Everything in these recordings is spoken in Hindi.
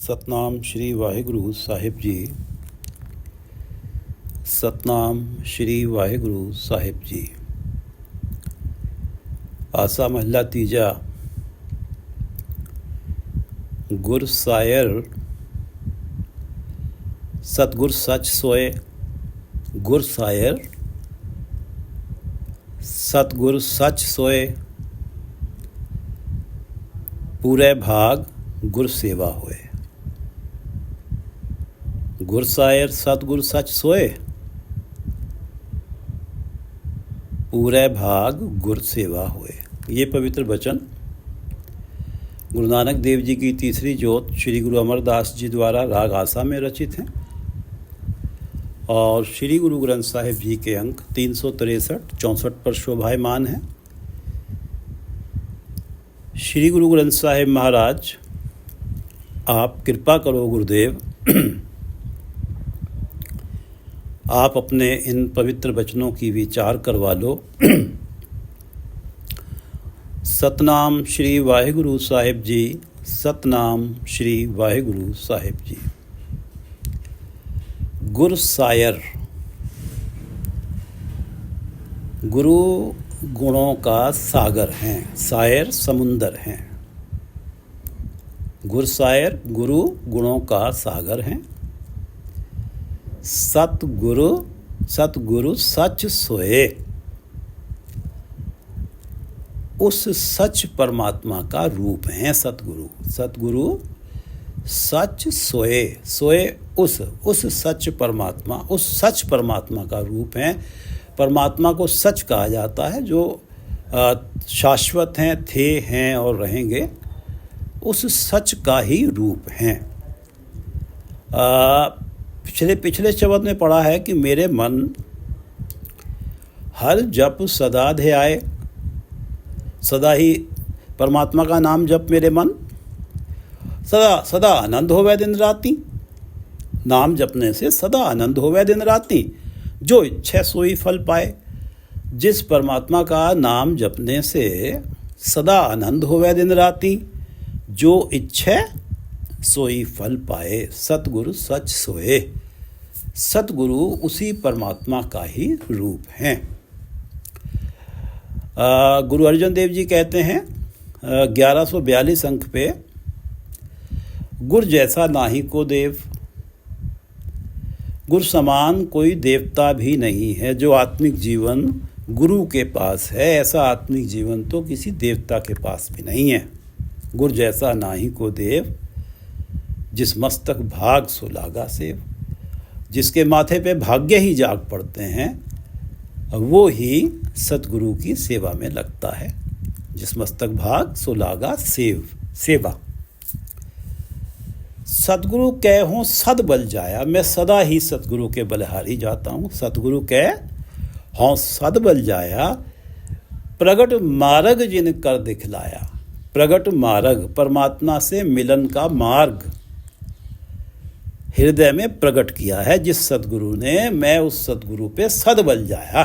ਸਤਨਾਮ ਸ਼੍ਰੀ ਵਾਹਿਗੁਰੂ ਸਾਹਿਬ ਜੀ। ਸਤਨਾਮ ਸ਼੍ਰੀ ਵਾਹਿਗੁਰੂ ਸਾਹਿਬ ਜੀ। ਆਸਾ ਮਹਲਾ ਤੀਜਾ। ਗੁਰ ਸਾਇਰ ਸਤਿਗੁਰ ਸੱਚ ਸੋਏ। ਗੁਰ ਸਾਇਰ ਸਤਿਗੁਰ ਸੱਚ ਸੋਏ। ਪੂਰੇ ਭਾਗ ਗੁਰ ਸੇਵਾ ਹੋਏ। गुर सायर सतगुर सच सोए। पूरे भाग गुर सेवा होए। ये पवित्र वचन गुरु नानक देव जी की तीसरी जोत श्री गुरु अमरदास जी द्वारा राग आसा में रचित हैं और श्री गुरु ग्रंथ साहिब जी के अंक 363-64 पर शोभायमान हैं। श्री गुरु ग्रंथ साहिब महाराज, आप कृपा करो गुरुदेव, आप अपने इन पवित्र वचनों की विचार करवा लो। सतनाम श्री वाहिगुरु साहिब जी। सतनाम श्री वाहिगुरु साहिब जी। गुर सायर गुरु गुणों का सागर हैं। सायर समुंदर हैं। गुर सायर गुरु गुणों का सागर हैं। सतगुरु सतगुरु सच सोए। उस सच परमात्मा का रूप है सतगुरु। सतगुरु सच सोए। सोए उस सच परमात्मा, उस सच परमात्मा का रूप है। परमात्मा को सच कहा जाता है, जो शाश्वत हैं, थे, हैं और रहेंगे। उस सच का ही रूप हैं। पिछले शब्द में पढ़ा है कि मेरे मन हर जप सदा ध्याए। सदा ही परमात्मा का नाम जप मेरे मन। सदा सदा आनंद होवे दिन राती। नाम जपने से सदा आनंद होवे दिन राती। जो इच्छा सोई फल पाए। जिस परमात्मा का नाम जपने से सदा आनंद होवे दिन राती, जो इच्छा सोई फल पाए। सतगुरु सच सोए। सतगुरु उसी परमात्मा का ही रूप हैं। गुरु अर्जन देव जी कहते हैं 1142 अंक पे, गुर जैसा नाही को देव। गुर समान कोई देवता भी नहीं है। जो आत्मिक जीवन गुरु के पास है, ऐसा आत्मिक जीवन तो किसी देवता के पास भी नहीं है। गुर जैसा नाही को देव, जिस मस्तक भाग सो लागा सेव। जिसके माथे पे भाग्य ही जाग पड़ते हैं, वो ही सतगुरु की सेवा में लगता है। जिस मस्तक भाग सो लागा सेवा। सतगुरु कह हों सद बल जाया। मैं सदा ही सतगुरु के बलिहारी जाता हूँ। सतगुरु कह हों सद बल जाया। प्रगट मार्ग जिन कर दिखलाया। प्रगट मार्ग परमात्मा से मिलन का मार्ग हृदय में प्रकट किया है जिस सतगुरु ने। मैं उस सतगुरु पे सद बल जाया।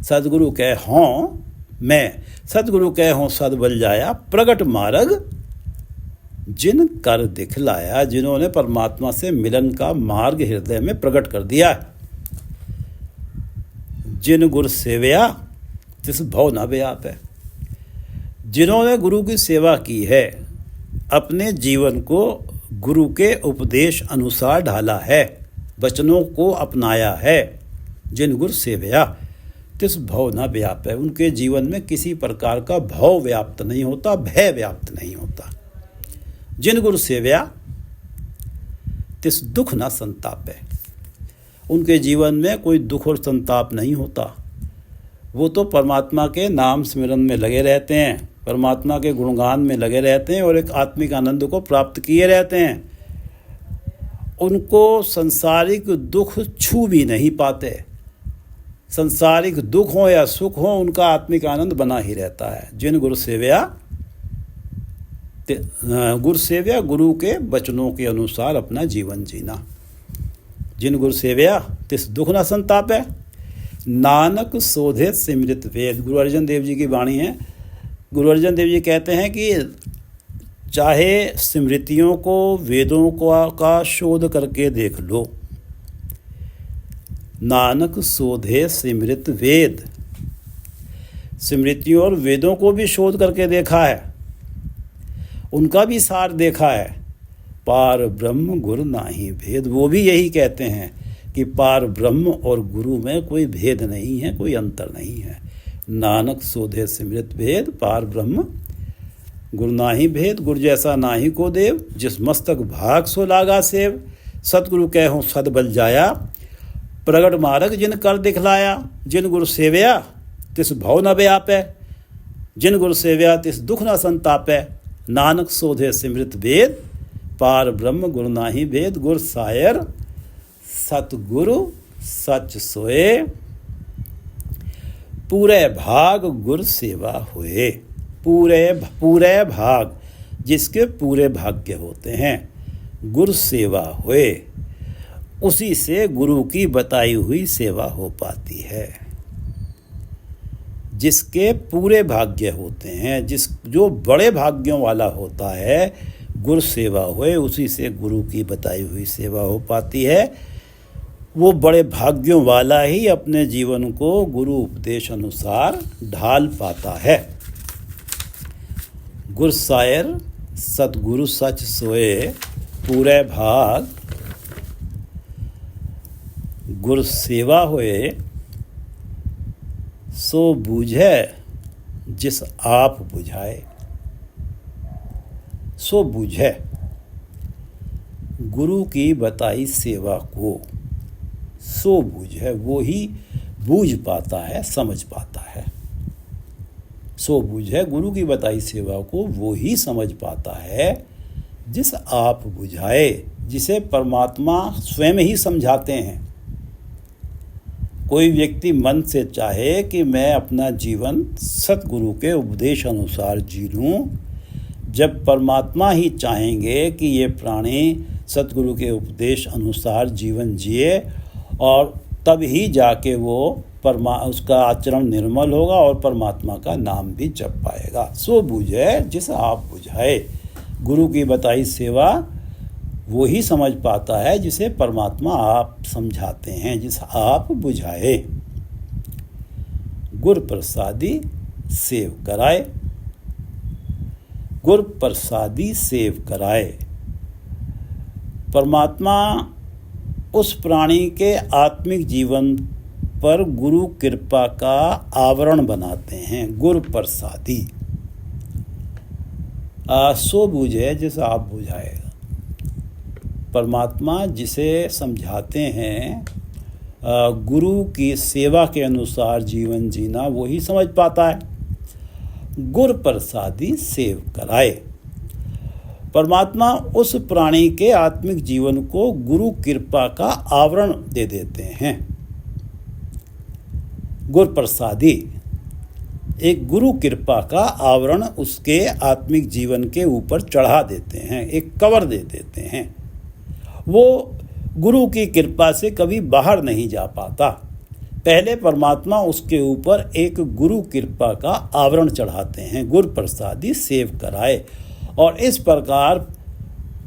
सतगुरु कह हों मैं सतगुरु कह हों सद बल जाया। प्रगट मार्ग जिन कर दिखलाया। जिन्होंने परमात्मा से मिलन का मार्ग हृदय में प्रकट कर दिया। जिन गुर सेवया तिस भव न व्याप है। जिन्होंने गुरु की सेवा की है, अपने जीवन को गुरु के उपदेश अनुसार ढाला है, वचनों को अपनाया है। जिन गुर सेवया तिस भव न व्याप है। उनके जीवन में किसी प्रकार का भव व्याप्त नहीं होता, भय व्याप्त नहीं होता। जिन गुरु सेवया तिस दुख न संताप है। उनके जीवन में कोई दुख और संताप नहीं होता। वो तो परमात्मा के नाम स्मरण में लगे रहते हैं, परमात्मा के गुणगान में लगे रहते हैं और एक आत्मिक आनंद को प्राप्त किए रहते हैं। उनको संसारिक दुख छू भी नहीं पाते। संसारिक दुख हो या सुख हो, उनका आत्मिक आनंद बना ही रहता है। जिन गुरु सेवया गुरु के वचनों के अनुसार अपना जीवन जीना। जिन गुरु सेवया तिस दुख न संताप है। नानक शोधे सिमृत वेद। गुरु अर्जन देव जी की वाणी है। गुरु अर्जन देव जी कहते हैं कि चाहे स्मृतियों को, वेदों का शोध करके देख लो। नानक शोधे स्मृत वेद, स्मृतियों और वेदों को भी शोध करके देखा है, उनका भी सार देखा है। पार ब्रह्म गुरु नाही भेद, वो भी यही कहते हैं कि पार ब्रह्म और गुरु में कोई भेद नहीं है, कोई अंतर नहीं है। नानक शोधे स्मृत भेद, पार ब्रह्म गुरु नाही भेद। गुरु जैसा नाही को देव, जिस मस्तक भाग सो लागा सेव। सतगुरु कहूँ सद बल जाया, प्रगट मार्ग जिन कर दिखलाया। जिन गुरु सेवया तिस भव न व्यापै, जिन गुरु सेवया तिस दुख न संतापै। नानक शोधे स्मृत वेद, पार ब्रह्म गुरु नाही भेद। गुर सायर सतगुरु सच सोए, पूरे भाग गुर सेवा होए। पूरे भाग, जिसके पूरे भाग्य होते हैं, गुर सेवा होए, उसी से गुरु की बताई हुई सेवा हो पाती है। जिसके पूरे भाग्य होते हैं, जो बड़े भाग्यों वाला होता है, गुरु सेवा होए, उसी से गुरु की बताई हुई सेवा हो पाती है। वो बड़े भाग्यों वाला ही अपने जीवन को गुरु उपदेश अनुसार ढाल पाता है। गुर सायर सतगुरु सच सोए, पूरे भाग गुर सेवा होए। सो बूझे जिस आप बुझाए, सो बूझे, गुरु की बताई सेवा को सो बूझे, वो ही बूझ पाता है, समझ पाता है। सो बूझे, गुरु की बताई सेवा को वो ही समझ पाता है जिस आप बुझाए, जिसे परमात्मा स्वयं ही समझाते हैं। कोई व्यक्ति मन से चाहे कि मैं अपना जीवन सतगुरु के उपदेश अनुसार जी लूँ, जब परमात्मा ही चाहेंगे कि ये प्राणी सतगुरु के उपदेश अनुसार जीवन जिए, और तब ही जाके वो उसका आचरण निर्मल होगा और परमात्मा का नाम भी जप पाएगा। सो बूझे जिस आप बुझाए, गुरु की बताई सेवा वो ही समझ पाता है जिसे परमात्मा आप समझाते हैं, जिस आप बुझाए। गुर प्रसादी सेव कराए, गुर प्रसादी सेव कराए। परमात्मा उस प्राणी के आत्मिक जीवन पर गुरु कृपा का आवरण बनाते हैं। गुर प्रसादी, सो बूझे जिस आप बुझाएगा। परमात्मा जिसे समझाते हैं गुरु की सेवा के अनुसार जीवन जीना, वो ही समझ पाता है। गुर प्रसादी सेव कराए। परमात्मा उस प्राणी के आत्मिक जीवन को गुरु कृपा का आवरण दे देते हैं। गुर प्रसादी, एक गुरु कृपा का आवरण उसके आत्मिक जीवन के ऊपर चढ़ा देते हैं, एक कवर दे देते हैं। वो गुरु की कृपा से कभी बाहर नहीं जा पाता। पहले परमात्मा उसके ऊपर एक गुरु कृपा का आवरण चढ़ाते हैं। गुर प्रसादी सेव कराए, और इस प्रकार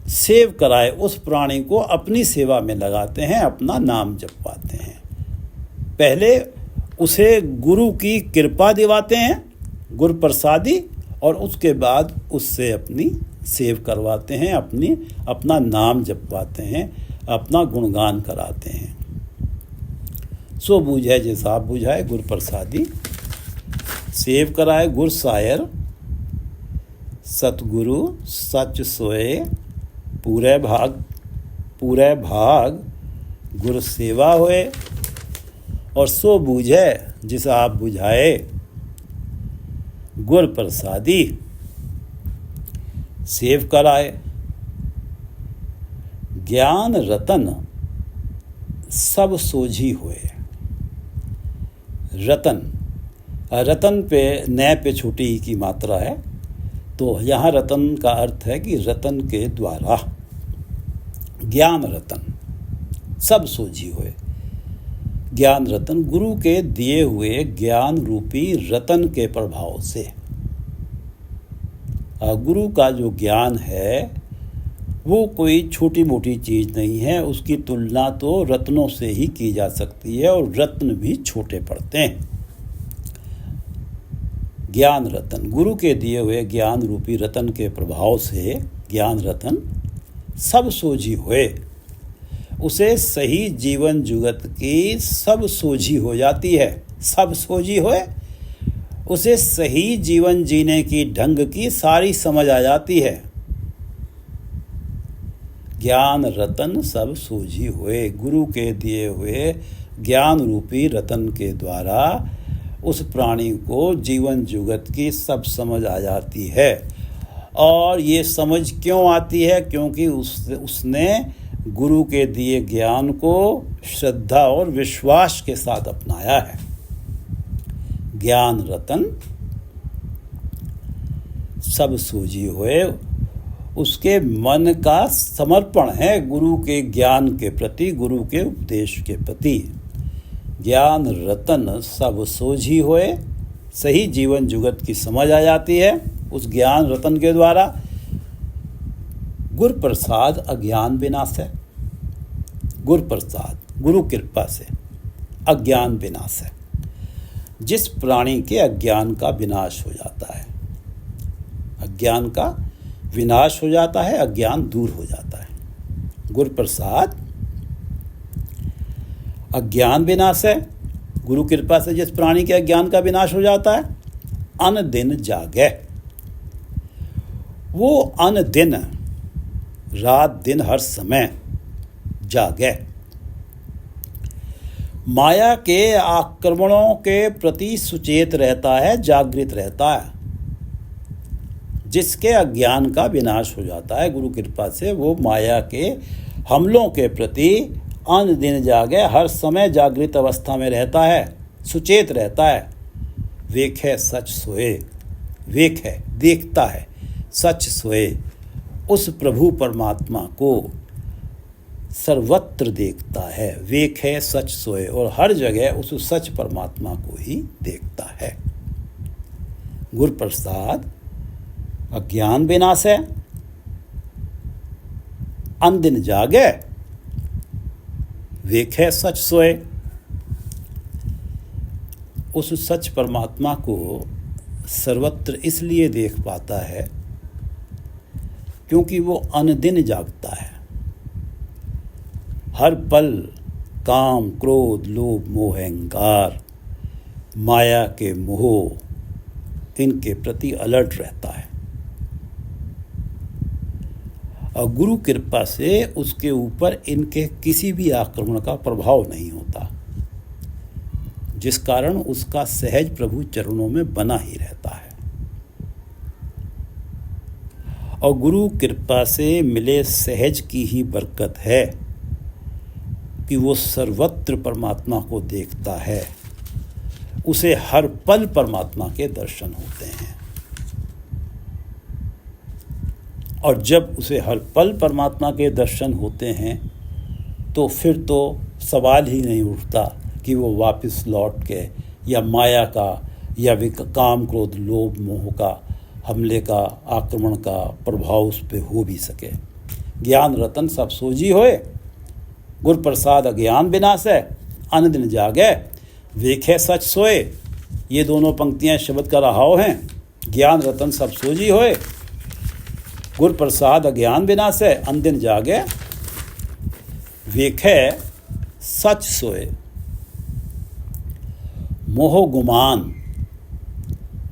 सेव कराए उस प्राणी को अपनी सेवा में लगाते हैं, अपना नाम जपवाते हैं। पहले उसे गुरु की कृपा दिवाते हैं, गुर प्रसादी, और उसके बाद उससे अपनी सेव करवाते हैं, अपना नाम जपवाते हैं, अपना गुणगान कराते हैं। सो बूझे जैसा आप बुझाए, गुर प्रसादी सेव कराए। गुर सायर सतगुरु सच सोए, पूरे भाग गुर सेवा होए। और सो बूझे जिसे आप बुझाए, गुर प्रसादी सेव कराए। ज्ञान रतन सब सोझी हुए। रतन पे नए पे छोटी की मात्रा है, तो यहाँ रतन का अर्थ है कि रतन के द्वारा। ज्ञान रतन सब सोझी हुए। ज्ञान रतन, गुरु के दिए हुए ज्ञान रूपी रतन के प्रभाव से गुरु का जो ज्ञान है वो कोई छोटी मोटी चीज़ नहीं है। उसकी तुलना तो रत्नों से ही की जा सकती है, और रत्न भी छोटे पड़ते हैं। ज्ञान रतन, गुरु के दिए हुए ज्ञान रूपी रतन के प्रभाव से ज्ञान रतन सब सोझी होए, उसे सही जीवन जुगत की सब सोझी हो जाती है। सब सोझी होए, उसे सही जीवन जीने की ढंग की सारी समझ आ जाती है। ज्ञान रतन सब सोझी हुए, गुरु के दिए हुए ज्ञान रूपी रतन के द्वारा उस प्राणी को जीवन जुगत की सब समझ आ जाती है। और ये समझ क्यों आती है? क्योंकि उसने गुरु के दिए ज्ञान को श्रद्धा और विश्वास के साथ अपनाया है। ज्ञान रतन सब सूझी हुए, उसके मन का समर्पण है गुरु के ज्ञान के प्रति, गुरु के उपदेश के प्रति। ज्ञान रतन सब सोझी होए, सही जीवन जुगत की समझ आ जाती है उस ज्ञान रतन के द्वारा। गुर प्रसाद अज्ञान विनाश है। गुर प्रसाद, गुरु कृपा से अज्ञान विनाश है। जिस प्राणी के अज्ञान का विनाश हो जाता है, अज्ञान का विनाश हो जाता है, अज्ञान दूर हो जाता है। गुर प्रसाद अज्ञान विनाश है। गुरु कृपा से जिस प्राणी के अज्ञान का विनाश हो जाता है, अन दिन जागे। वो अन दिन, रात दिन हर समय जागे। माया के आक्रमणों के प्रति सुचेत रहता है, जागृत रहता है। जिसके अज्ञान का विनाश हो जाता है गुरु कृपा से, वो माया के हमलों के प्रति अन दिन जागे, हर समय जागृत अवस्था में रहता है, सुचेत रहता है। वेख है सच सोए, वेख है देखता है, सच सोए। उस प्रभु परमात्मा को सर्वत्र देखता है। वेख है सच सोए, और हर जगह उस सच परमात्मा को ही देखता है। गुरु प्रसाद अज्ञान विनाश है, अन दिन जागे, वेखे सच सोए। उस सच परमात्मा को सर्वत्र इसलिए देख पाता है क्योंकि वो अनदिन जागता है। हर पल काम, क्रोध, लोभ, मोह, अहंकार, माया के मोह, इनके प्रति अलर्ट रहता है। और गुरु कृपा से उसके ऊपर इनके किसी भी आक्रमण का प्रभाव नहीं होता, जिस कारण उसका सहज प्रभु चरणों में बना ही रहता है। और गुरु कृपा से मिले सहज की ही बरकत है कि वो सर्वत्र परमात्मा को देखता है। उसे हर पल परमात्मा के दर्शन होते हैं। और जब उसे हर पल परमात्मा के दर्शन होते हैं तो फिर तो सवाल ही नहीं उठता कि वो वापस लौट के या माया का या काम, क्रोध, लोभ, मोह का हमले का, आक्रमण का प्रभाव उस पर हो भी सके। ज्ञान रतन सब सोझी होए, गुर प्रसाद अज्ञान विनाश है, अन दिन जागे, वेखे सच सोए। ये दोनों पंक्तियां शब्द का रहाव हैं। ज्ञान रतन सब सोझी होए, गुर प्रसाद अज्ञान विनाश है, अन दिन जागे, वेखे सच सोए। मोह गुमान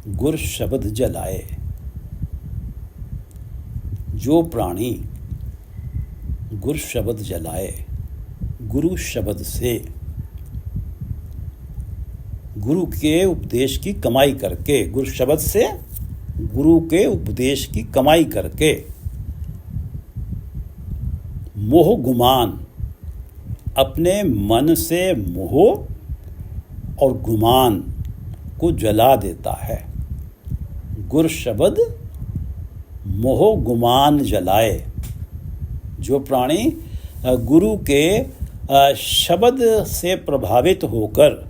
गुर शब्द जलाए। जो प्राणी गुर शब्द जलाए, गुरु शब्द से, गुरु के उपदेश की कमाई करके, गुरु शब्द से गुरु के उपदेश की कमाई करके मोह गुमान, अपने मन से मोह और गुमान को जला देता है। गुर शब्द मोह गुमान जलाए। जो प्राणी गुरु के शब्द से प्रभावित होकर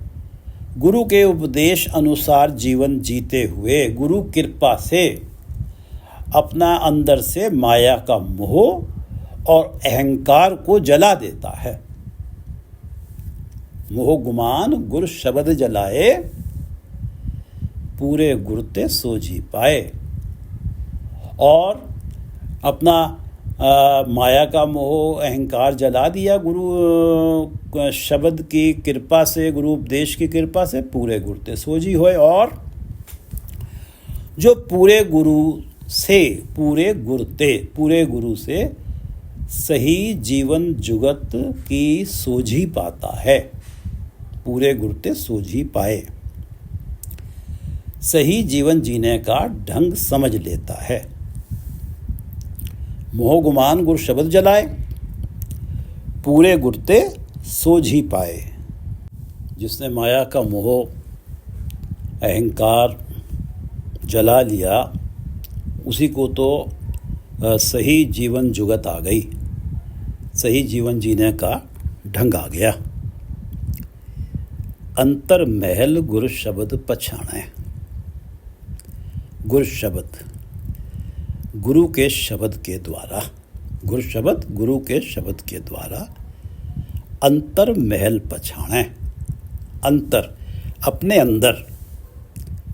गुरु के उपदेश अनुसार जीवन जीते हुए गुरु कृपा से अपना अंदर से माया का मोह और अहंकार को जला देता है। मोह गुमान गुर शब्द जलाए, पूरे गुरते सोझी पाए। और अपना माया का मोह अहंकार जला दिया गुरु शब्द की कृपा से, गुरु उपदेश की कृपा से पूरे गुरते सोझी होए। और जो पूरे गुरु से, पूरे गुरु से सही जीवन जुगत की सोझी पाता है, पूरे गुरते सोझी पाए, सही जीवन जीने का ढंग समझ लेता है। मोह गुमान गुर शब्द जलाए, पूरे गुरते सोझी पाए। जिसने माया का मोह अहंकार जला लिया, उसी को तो सही जीवन जुगत आ गई, सही जीवन जीने का ढंग आ गया। अंतर महल गुर शब्द पछाणे। गुर शब्द गुरु के शब्द के द्वारा, गुर शब्द गुरु के शब्द के द्वारा अंतर महल पछाणे। अंतर अपने अंदर,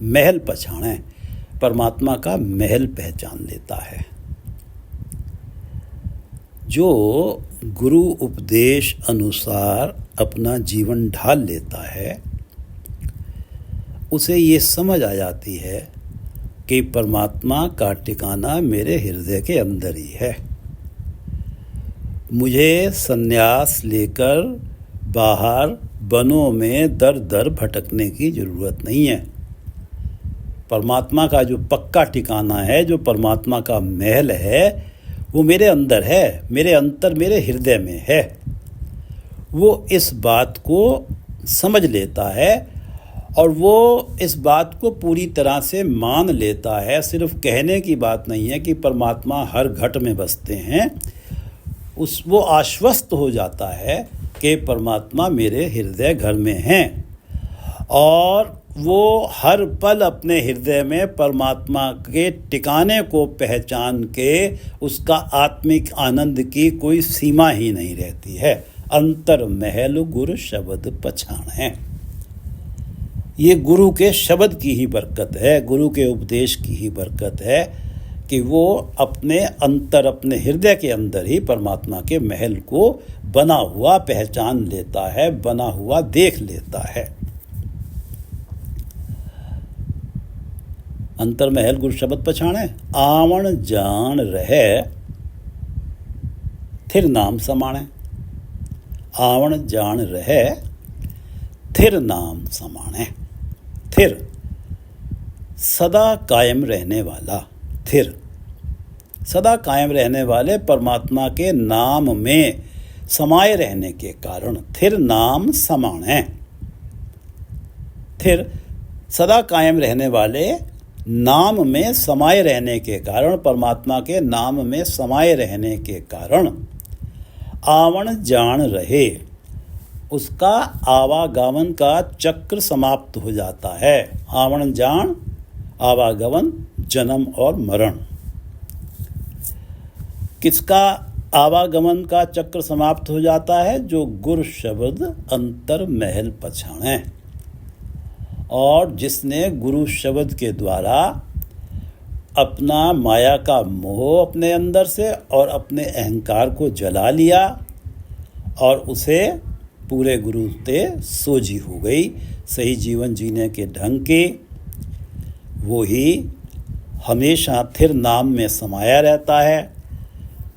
महल पछाणे परमात्मा का महल पहचान लेता है। जो गुरु उपदेश अनुसार अपना जीवन ढाल लेता है, उसे ये समझ आ जाती है कि परमात्मा का ठिकाना मेरे हृदय के अंदर ही है। मुझे संन्यास लेकर बाहर वनों में दर दर भटकने की ज़रूरत नहीं है। परमात्मा का जो पक्का ठिकाना है, जो परमात्मा का महल है, वो मेरे अंदर है, मेरे अंतर, मेरे हृदय में है। वो इस बात को समझ लेता है और वो इस बात को पूरी तरह से मान लेता है। सिर्फ कहने की बात नहीं है कि परमात्मा हर घट में बसते हैं। वो आश्वस्त हो जाता है कि परमात्मा मेरे हृदय घर में हैं, और वो हर पल अपने हृदय में परमात्मा के ठिकाने को पहचान के उसका आत्मिक आनंद की कोई सीमा ही नहीं रहती है। अंतर महल गुरु शब्द पछाणे। ये गुरु के शब्द की ही बरकत है, गुरु के उपदेश की ही बरकत है कि वो अपने अंतर, अपने हृदय के अंदर ही परमात्मा के महल को बना हुआ पहचान लेता है, बना हुआ देख लेता है। अंतर महल गुरु शब्द पछाणे, आवण जान रहे थिर नाम समाणे। आवण जान रहे थिर नाम समाणे। थिर सदा कायम रहने वाला, थिर सदा कायम रहने वाले परमात्मा के नाम में समाये रहने के कारण थिर नाम समाणे। थिर सदा कायम रहने वाले नाम में समाये रहने के कारण, परमात्मा के नाम में समाये रहने के कारण आवण जान रहे, उसका आवागमन का चक्र समाप्त हो जाता है। आवण जान, आवागमन, जन्म और मरण। किसका आवागमन का चक्र समाप्त हो जाता है? जो गुर शब्द अंतर महल पछाणे, और जिसने गुरु शब्द के द्वारा अपना माया का मोह अपने अंदर से और अपने अहंकार को जला लिया और उसे पूरे गुरु से सोझी हो गई सही जीवन जीने के ढंग की, वो ही हमेशा थिर नाम में समाया रहता है,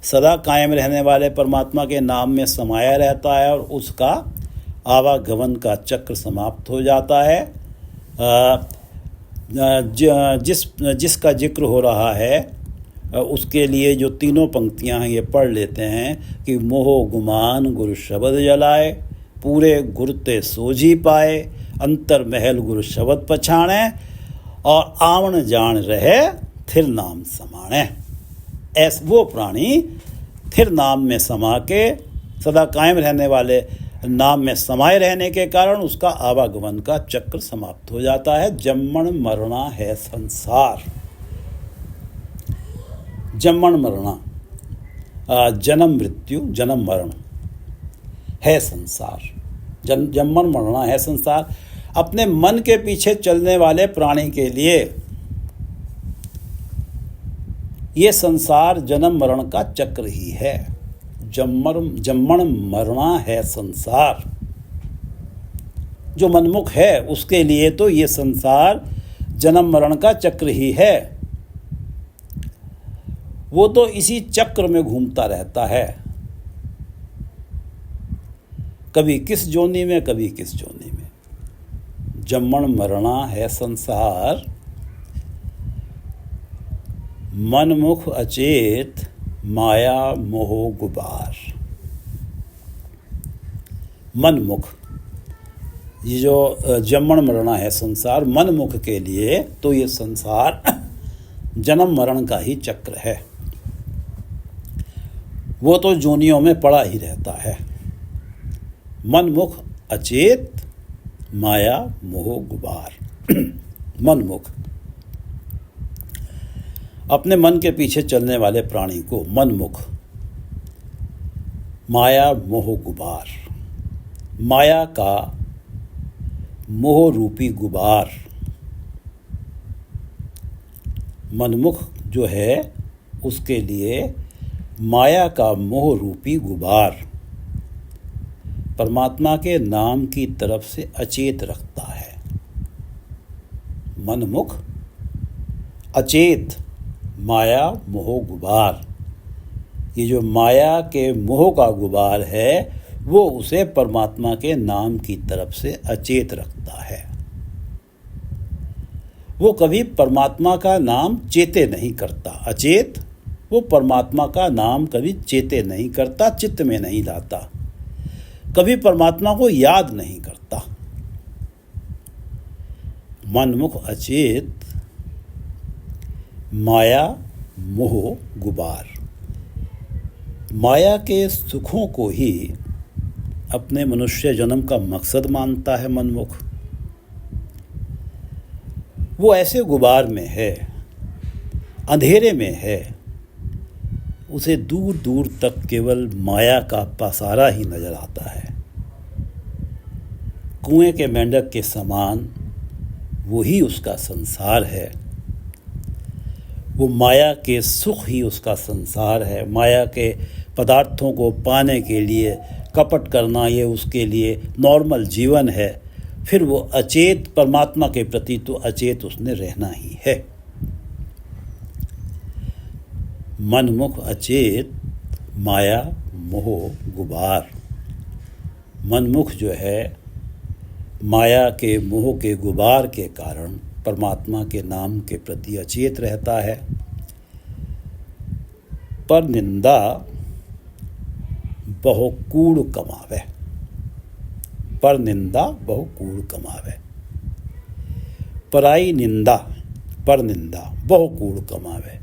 सदा कायम रहने वाले परमात्मा के नाम में समाया रहता है, और उसका आवागमन का चक्र समाप्त हो जाता है। जिसका जिक्र हो रहा है उसके लिए जो तीनों पंक्तियां हैं ये पढ़ लेते हैं कि मोह गुमान गुरु शब्द जलाए, पूरे गुरते सोझी पाए, अंतर महल गुरु शब्द पछाणे, और आवण जान रहे थिर नाम समाणे। ऐसे वो प्राणी थिर नाम में समा के सदा कायम रहने वाले नाम में समाये रहने के कारण उसका आवागमन का चक्र समाप्त हो जाता है। जम्मण मरना है संसार। जन्मन मरणा, जन्म मृत्यु जन्म मरण है संसार। जन्मन मरना है संसार। अपने मन के पीछे चलने वाले प्राणी के लिए ये संसार जन्म मरण का चक्र ही है। जन्मन मरना है संसार। जो मनमुख है उसके लिए तो ये संसार जन्म मरण का चक्र ही है। वो तो इसी चक्र में घूमता रहता है, कभी किस जोनी में कभी किस जोनी में। जन्मन मरना है संसार, मनमुख अचेत माया मोह गुबार। मनमुख, ये जो जन्मन मरना है संसार, मनमुख के लिए तो ये संसार जन्म मरण का ही चक्र है। वो तो जोनियों में पड़ा ही रहता है। मनमुख अचेत माया मोह गुबार। मनमुख, अपने मन के पीछे चलने वाले प्राणी को मनमुख, माया मोह गुबार, माया का मोह रूपी गुबार। मनमुख जो है उसके लिए माया का मोह रूपी गुबार परमात्मा के नाम की तरफ से अचेत रखता है। मनमुख अचेत माया मोह गुबार, ये जो माया के मोह का गुबार है वो उसे परमात्मा के नाम की तरफ से अचेत रखता है। वो कभी परमात्मा का नाम चेते नहीं करता। अचेत, वो परमात्मा का नाम कभी चेते नहीं करता, चित्त में नहीं लाता, कभी परमात्मा को याद नहीं करता। मनमुख अचेत माया मोह गुबार, माया के सुखों को ही अपने मनुष्य जन्म का मकसद मानता है मनमुख। वो ऐसे गुबार में है, अंधेरे में है, उसे दूर दूर तक केवल माया का पसारा ही नजर आता है। कुएं के मेंढक के समान वही उसका संसार है। वो माया के सुख ही उसका संसार है। माया के पदार्थों को पाने के लिए कपट करना ये उसके लिए नॉर्मल जीवन है। फिर वो अचेत, परमात्मा के प्रति तो अचेत उसने रहना ही है। मनमुख अचेत माया मोह गुबार, मनमुख जो है माया के मोह के गुबार के कारण परमात्मा के नाम के प्रति अचेत रहता है। पर निंदा बहु कूड़ कमावे, पर निंदा बहु कूड़ कमावे। पराई निंदा, पर निंदा बहु कूड़ कमावे,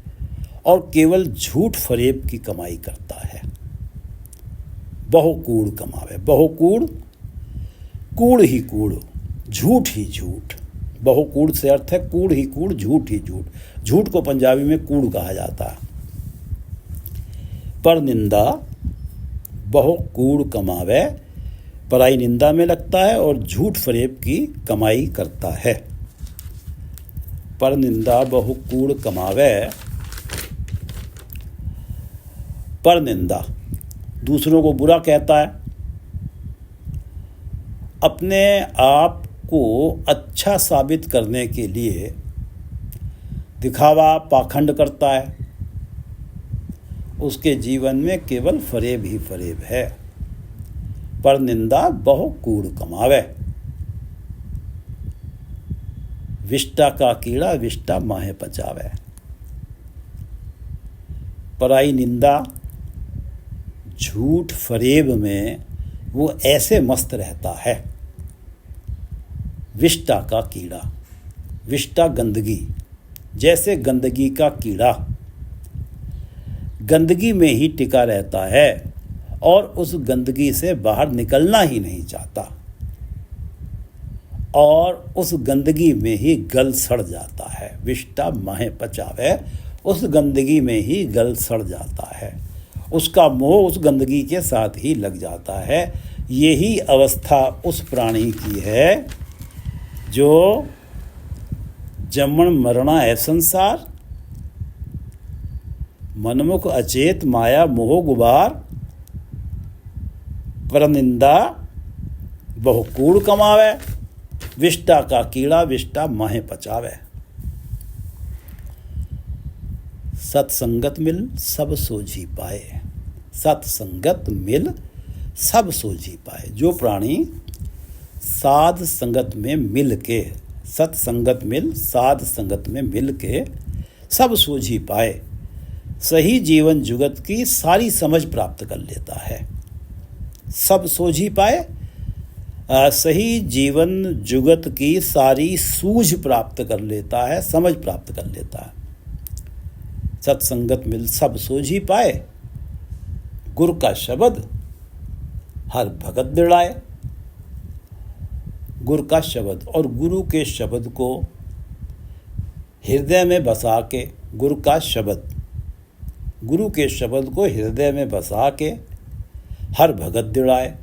और केवल झूठ फरेब की कमाई करता है। बहु कूड़ कमावे, बहु कूड़, कूड़ ही कूड़, झूठ ही झूठ। बहु कूड़ से अर्थ है कूड़ ही कूड़, झूठ ही झूठ। झूठ को पंजाबी में कूड़ कहा जाता है। पर निंदा बहु कूड़ कमावे, पराई निंदा में लगता है और झूठ फरेब की कमाई करता है। पर निंदा बहु कूड़ कमावे, पर निंदा दूसरों को बुरा कहता है, अपने आप को अच्छा साबित करने के लिए दिखावा पाखंड करता है। उसके जीवन में केवल फरेब ही फरेब है। पर निंदा बहु कूड़ कमावे, विष्टा का कीड़ा विष्टा माहे पचावे। पराई निंदा झूठ फरेब में वो ऐसे मस्त रहता है। विष्टा का कीड़ा, विष्टा गंदगी, जैसे गंदगी का कीड़ा गंदगी में ही टिका रहता है और उस गंदगी से बाहर निकलना ही नहीं चाहता और उस गंदगी में ही गल सड़ जाता है। विष्टा माहे पचावे, उस गंदगी में ही गल सड़ जाता है, उसका मोह उस गंदगी के साथ ही लग जाता है। यही अवस्था उस प्राणी की है जो जमण मरना है संसार, मनमुख अचेत माया मोह गुबार, परनिंदा बहुकूड़ कमावे, विष्टा का कीड़ा विष्टा माहे पचावे। सत्संगत मिल सब सोझी पाए, सत्संगत मिल सब सोझी पाए। जो प्राणी साध संगत में मिल के, सत्संगत मिल साध संगत में मिल के सब सोझी पाए, सही जीवन जुगत की सारी समझ प्राप्त कर लेता है। सब सोझी पाए, सही जीवन जुगत की सारी सूझ प्राप्त कर लेता है, समझ प्राप्त कर लेता है। सत्संगत मिल सब सोझी पाए, गुरु का शब्द हर भगत दृढ़ाए। गुरु का शब्द और गुरु के शब्द को हृदय में बसा के, गुरु का शब्द, गुरु के शब्द को हृदय में बसा के हर भगत दृढ़ाए।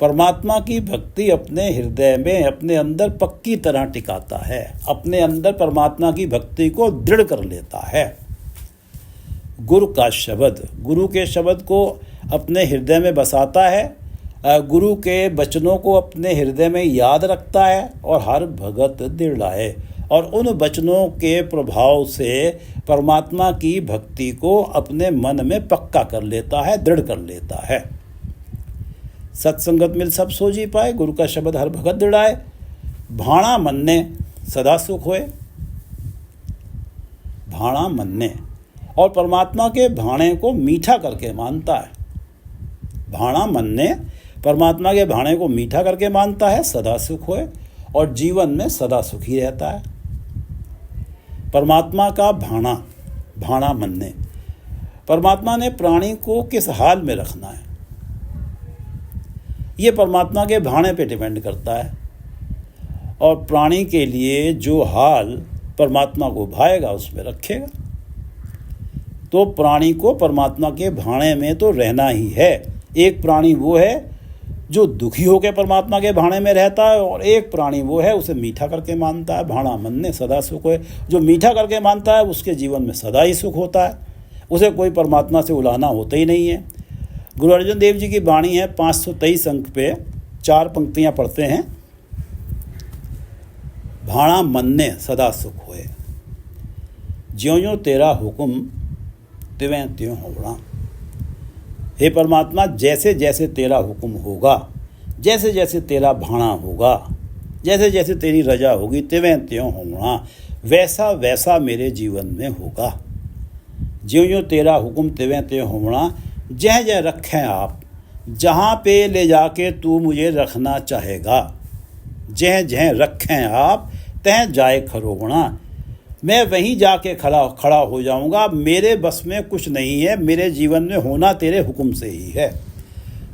परमात्मा की भक्ति अपने हृदय में अपने अंदर पक्की तरह टिकाता है, अपने अंदर परमात्मा की भक्ति को दृढ़ कर लेता है। गुरु का शब्द, गुरु के शब्द को अपने हृदय में बसाता है, गुरु के वचनों को अपने हृदय में याद रखता है और हर भगत दृढ़ाए, और उन वचनों के प्रभाव से परमात्मा की भक्ति को अपने मन में पक्का कर लेता है, दृढ़ कर लेता है। सत्संगत मिल सब सोझी पाए, गुरु का शब्द हर भगत दृढ़ाए, भाणा मन्ने सदा सुख होए। भाणा मन्ने, और परमात्मा के भाणे को मीठा करके मानता है। भाणा मन्ने, परमात्मा के भाणे को मीठा करके मानता है, सदा सुख होए, और जीवन में सदा सुखी रहता है। परमात्मा का भाणा, भाणा मन्ने, परमात्मा ने प्राणी को किस हाल में रखना है, ये परमात्मा के भाणे पे डिपेंड करता है। और प्राणी के लिए जो हाल परमात्मा को भाएगा उसमें रखेगा। तो प्राणी को परमात्मा के भाणे में तो रहना ही है। एक प्राणी वो है जो दुखी होकर परमात्मा के भाणे में रहता है, और एक प्राणी वो है उसे मीठा करके मानता है। भाणा मन्ने सदा सुख है, जो मीठा करके मानता है उसके जीवन में सदा ही सुख होता है, उसे कोई परमात्मा से उलाहना होता ही नहीं है। गुरु अर्जुन देव जी की वाणी है, 523 अंक पे 4 पंक्तियां पढ़ते हैं। भाणा मन्ने सदा सुख होए, ज्यों ज्यों तेरा हुक्म त्यों त्यों होना। हे परमात्मा, जैसे जैसे तेरा हुक्म होगा, जैसे जैसे तेरा भाणा होगा, जैसे जैसे तेरी रजा होगी, त्यों त्यों होना, वैसा वैसा मेरे जीवन में होगा। ज्यों ज्यों तेरा हुक्म त्यों त्यों होना, जह जह रखें आप, जहाँ पे ले जाके तू मुझे रखना चाहेगा, जह जह रखें आप तह जाए खरोगना, मैं वहीं जाके खड़ा हो जाऊंगा। मेरे बस में कुछ नहीं है, मेरे जीवन में होना तेरे हुक्म से ही है,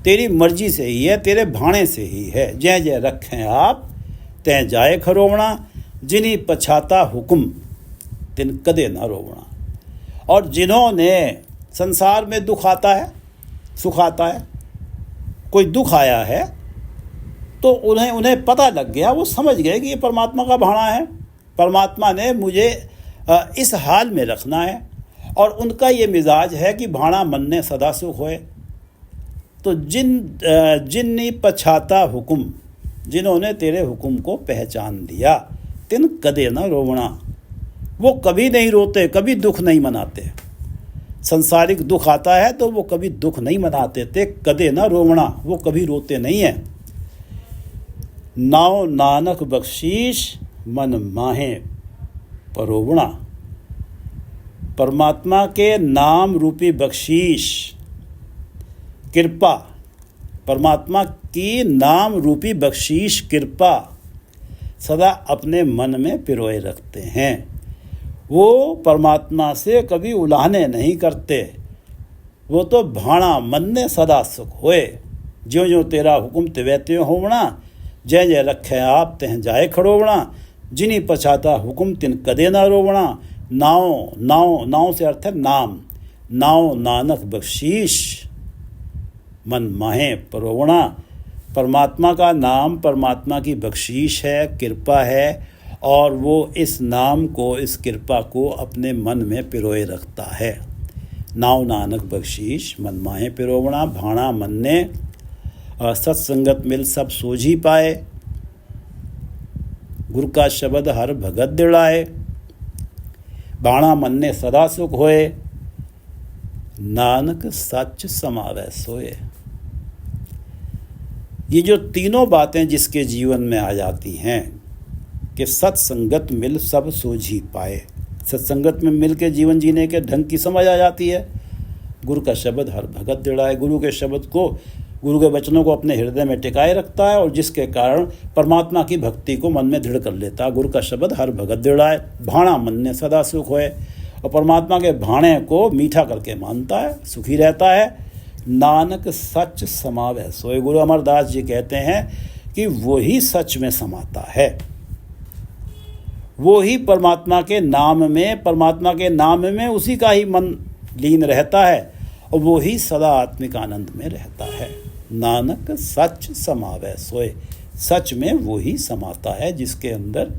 तेरी मर्जी से ही है, तेरे भाणे से ही है। जय जय रखें आप तह जाए खरोवना, जिन्हीं पछाता हुक्म तिन कदे ना रोवना। और जिन्होंने संसार में दुख आता है, सुख आता है, कोई दुख आया है तो उन्हें पता लग गया, वो समझ गए कि ये परमात्मा का भाणा है, परमात्मा ने मुझे इस हाल में रखना है, और उनका ये मिजाज है कि भाणा मन्ने सदा सुख होए। तो जिन्नी पछाता हुक्म, जिन्होंने तेरे हुक्म को पहचान दिया, तिन कदे न रोवना, वो कभी नहीं रोते, कभी दुख नहीं मनाते। संसारिक दुख आता है तो वो कभी दुख नहीं मनाते थे। कदे न रोवना, वो कभी रोते नहीं है। नाव नानक बख्शीश मन माहे परोवना, परमात्मा के नाम रूपी बख्शीश, कृपा, परमात्मा की नाम रूपी बख्शीश कृपा सदा अपने मन में पिरोए रखते हैं। वो परमात्मा से कभी उलाहने नहीं करते, वो तो भाणा मन्ने सदा सुख होए, ज्यों ज्यों तेरा हुक्म त्यों त्यों होवना, जय जय रखे आप तह जाए खड़ोवना, जिन्हीं पछाता हुक्म तिन कदे ना रोवना, नाव नाव नाव से अर्थ है नाम। नाव नानक बख्शीश मन माहे परोवणा। परमात्मा का नाम परमात्मा की बख्शीश है, कृपा है, और वो इस नाम को, इस कृपा को अपने मन में पिरोए रखता है। नाव नानक बख्शीश मन माहे पिरोवणा। भाणा मन ने सत्संगत मिल सब सोझी पाए। गुरु का शब्द हर भगत दिड़ाए। बाणा मन ने सदा सुख होए। नानक सच समावै सोए। ये जो तीनों बातें जिसके जीवन में आ जाती हैं कि सत्संगत मिल सब सोझी पाए, सत्संगत में मिल के जीवन जीने के ढंग की समझ आ जाती है। गुरु का शब्द हर भगत दृढ़ाए। गुरु के शब्द को, गुरु के वचनों को अपने हृदय में टिकाए रखता है और जिसके कारण परमात्मा की भक्ति को मन में दृढ़ कर लेता है। गुरु का शब्द हर भगत दृढ़ाए। भाणा मन ने सदा सुख होए, और परमात्मा के भाणे को मीठा करके मानता है, सुखी रहता है। नानक सच समावै सोए। गुरु अमरदास जी कहते हैं कि वही सच में समाता है, वो ही परमात्मा के नाम में उसी का ही मन लीन रहता है और वो ही सदा आत्मिक आनंद में रहता है। नानक सच समावै सोए। सच में वो ही समाता है जिसके अंदर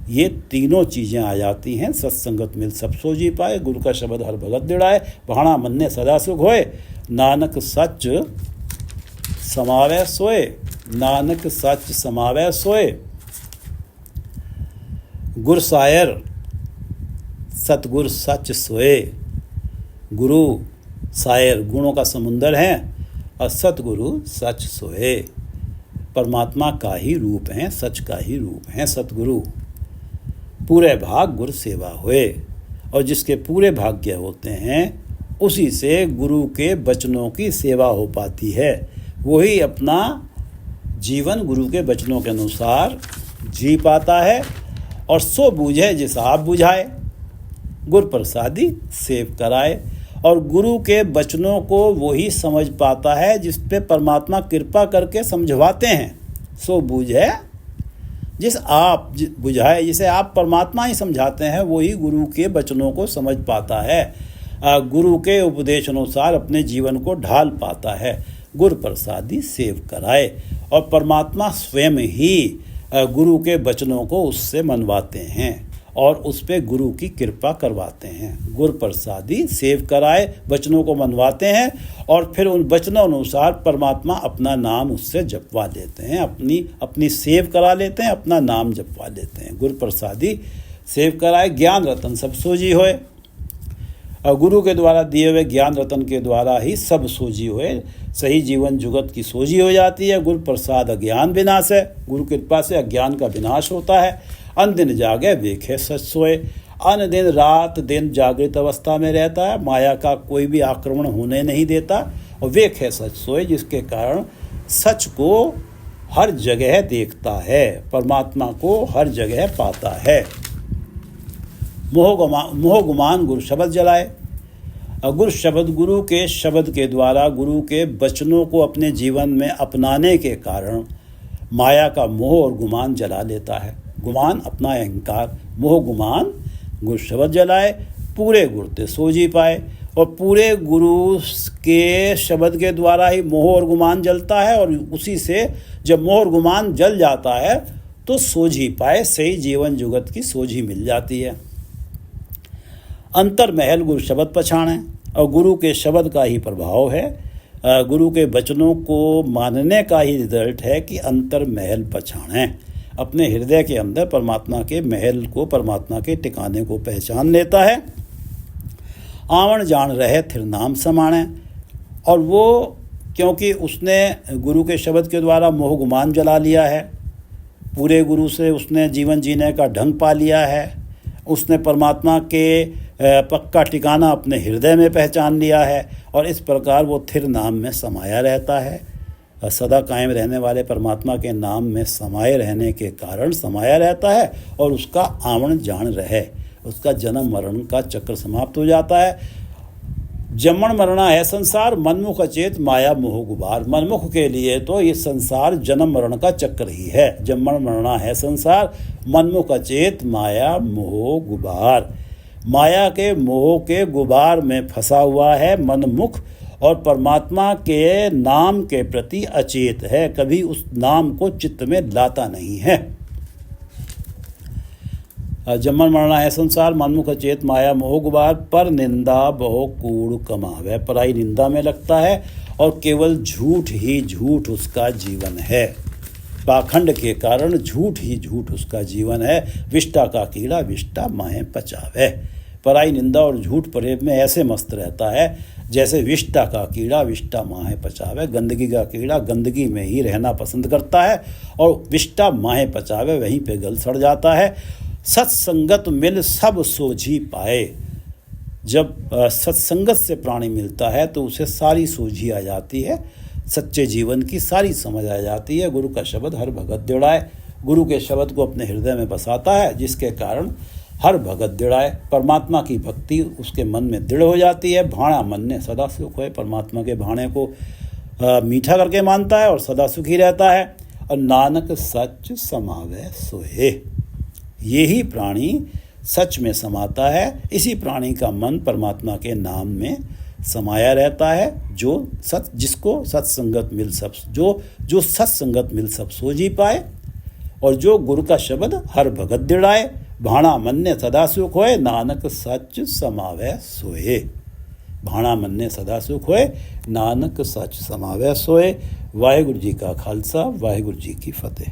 ये तीनों चीज़ें आ जाती हैं। सत्संगत मिल सब सोझी पाए। गुरु का शब्द हर भगत दिड़ाए। भाणा मन ने सदा सुख होए। नानक सच समावै सोए। नानक सच समावै सोए। गुर सायर सतगुर सच सोए। गुरु सायर गुणों का समुंदर है और सतगुरु सच सोए। परमात्मा का ही रूप हैं, सच का ही रूप हैं सतगुरु। पूरे भाग गुरु सेवा हुए, और जिसके पूरे भाग्य होते हैं उसी से गुरु के वचनों की सेवा हो पाती है। वही अपना जीवन गुरु के वचनों के अनुसार जी पाता है। और सो बूझे जिस आप बुझाए, गुर प्रसादी सेव कराए। और गुरु के वचनों को वही समझ पाता है जिस पे परमात्मा कृपा करके समझवाते हैं। सो बूझे जिस आप बुझाए, जिसे आप परमात्मा ही समझाते हैं, वही गुरु के वचनों को समझ पाता है, गुरु के उपदेश अनुसार अपने जीवन को ढाल पाता है। गुर प्रसादी सेव कराए। और परमात्मा स्वयं ही गुरु के वचनों को उससे मनवाते हैं और उस पे गुरु की कृपा करवाते हैं। गुर प्रसादी सेव कराए, वचनों को मनवाते हैं और फिर उन वचनों अनुसार परमात्मा अपना नाम उससे जपवा लेते हैं, अपनी सेव करा लेते हैं, अपना नाम जपवा लेते हैं। गुर प्रसादी सेव कराए। ज्ञान रतन सब सोझी होए। और गुरु के द्वारा दिए हुए ज्ञान रतन के द्वारा ही सब सोझी हुए। सही जीवन जुगत की सोझी हो जाती है। गुरु प्रसाद अज्ञान विनाश है। गुरु कृपा से अज्ञान का विनाश होता है। अन दिन जागे वेखे सच सोए। अन दिन रात दिन जागृत अवस्था में रहता है, माया का कोई भी आक्रमण होने नहीं देता। और वेखे सच सोए, जिसके कारण सच को हर जगह देखता है, परमात्मा को हर जगह पाता है। मोह गुमान गुरु शब्द जलाए। गुरु शब्द, गुरु के शब्द के द्वारा गुरु के वचनों को अपने जीवन में अपनाने के कारण माया का मोह और गुमान जला लेता है। गुमान अपना अहंकार, मोह गुमान गुरु शब्द जलाए। पूरे गुरु ते सोझी पाए। और पूरे गुरु के शब्द के द्वारा ही मोह और गुमान जलता है और उसी से जब मोह और गुमान जल जाता है तो सोझी पाए, सही जीवन जुगत की सोझी मिल जाती है। अंतर महल गुरु शब्द पछाणे। और गुरु के शब्द का ही प्रभाव है, गुरु के वचनों को मानने का ही रिजल्ट है कि अंतर महल पछाणे। अपने हृदय के अंदर परमात्मा के महल को, परमात्मा के ठिकाने को पहचान लेता है। आवण जान रहे थिर नाम समाणे। और वो क्योंकि उसने गुरु के शब्द के द्वारा मोह गुमान जला लिया है, पूरे गुरु से उसने जीवन जीने का ढंग पा लिया है, उसने परमात्मा के पक्का ठिकाना अपने हृदय में पहचान लिया है और इस प्रकार वो थिर नाम में समाया रहता है। सदा कायम रहने वाले परमात्मा के नाम में समाये रहने के कारण समाया रहता है और उसका आवण जान रहे, उसका जन्म मरण का चक्र समाप्त हो जाता है। जन्मन मरना है संसार, मनमुख अचेत माया मोह गुबार। मनमुख के लिए तो ये संसार जन्म मरण का चक्र ही है। जन्मन मरना है संसार, मनमुख अचेत माया मोह गुबार। माया के मोह के गुबार में फंसा हुआ है, मन मुख और परमात्मा के नाम के प्रति अचेत है, कभी उस नाम को चित्त में लाता नहीं है। जमन मरना है संसार, मनमुख अचेत माया मोह गुबार, पर निंदा बहु कूड़ कमावे, पराई निंदा में लगता है और केवल झूठ ही झूठ उसका जीवन है। पाखंड के कारण झूठ ही झूठ उसका जीवन है। विष्टा का कीड़ा विष्टा माहे पचावे, पराई निंदा और झूठ प्रेम में ऐसे मस्त रहता है जैसे विष्टा का कीड़ा विष्टा माहे पचावे। गंदगी का कीड़ा गंदगी में ही रहना पसंद करता है और विष्टा माहे पचावे वहीं पे गल सड़ जाता है। सत्संगत मिल सब सोझी पाए, जब सत्संगत से प्राणी मिलता है तो उसे सारी सोझी आ जाती है, सच्चे जीवन की सारी समझ आ जाती है। गुरु का शब्द हर भगत दृढ़ाए, गुरु के शब्द को अपने हृदय में बसाता है जिसके कारण हर भगत दृढ़ाए, परमात्मा की भक्ति उसके मन में दृढ़ हो जाती है। भाणा मन ने सदा सुख होए, परमात्मा के भाणे को मीठा करके मानता है और सदा सुखी रहता है। और नानक सच समावे सोहे, यही प्राणी सच में समाता है। इसी प्राणी का मन परमात्मा के नाम में समाया रहता है। जिसको सत्संगत मिल सब जो सत्संगत मिल सब सोझी पाए, और जो गुरु का शब्द हर भगत दृढ़ाए। भाणा मन ने सदा सुख होए, नानक सच समावे सोए। भाणा मन ने सदा सुख होए, नानक सच समावे सोए। वाहिगुरु जी का खालसा, वाहिगुरु जी की फतेह।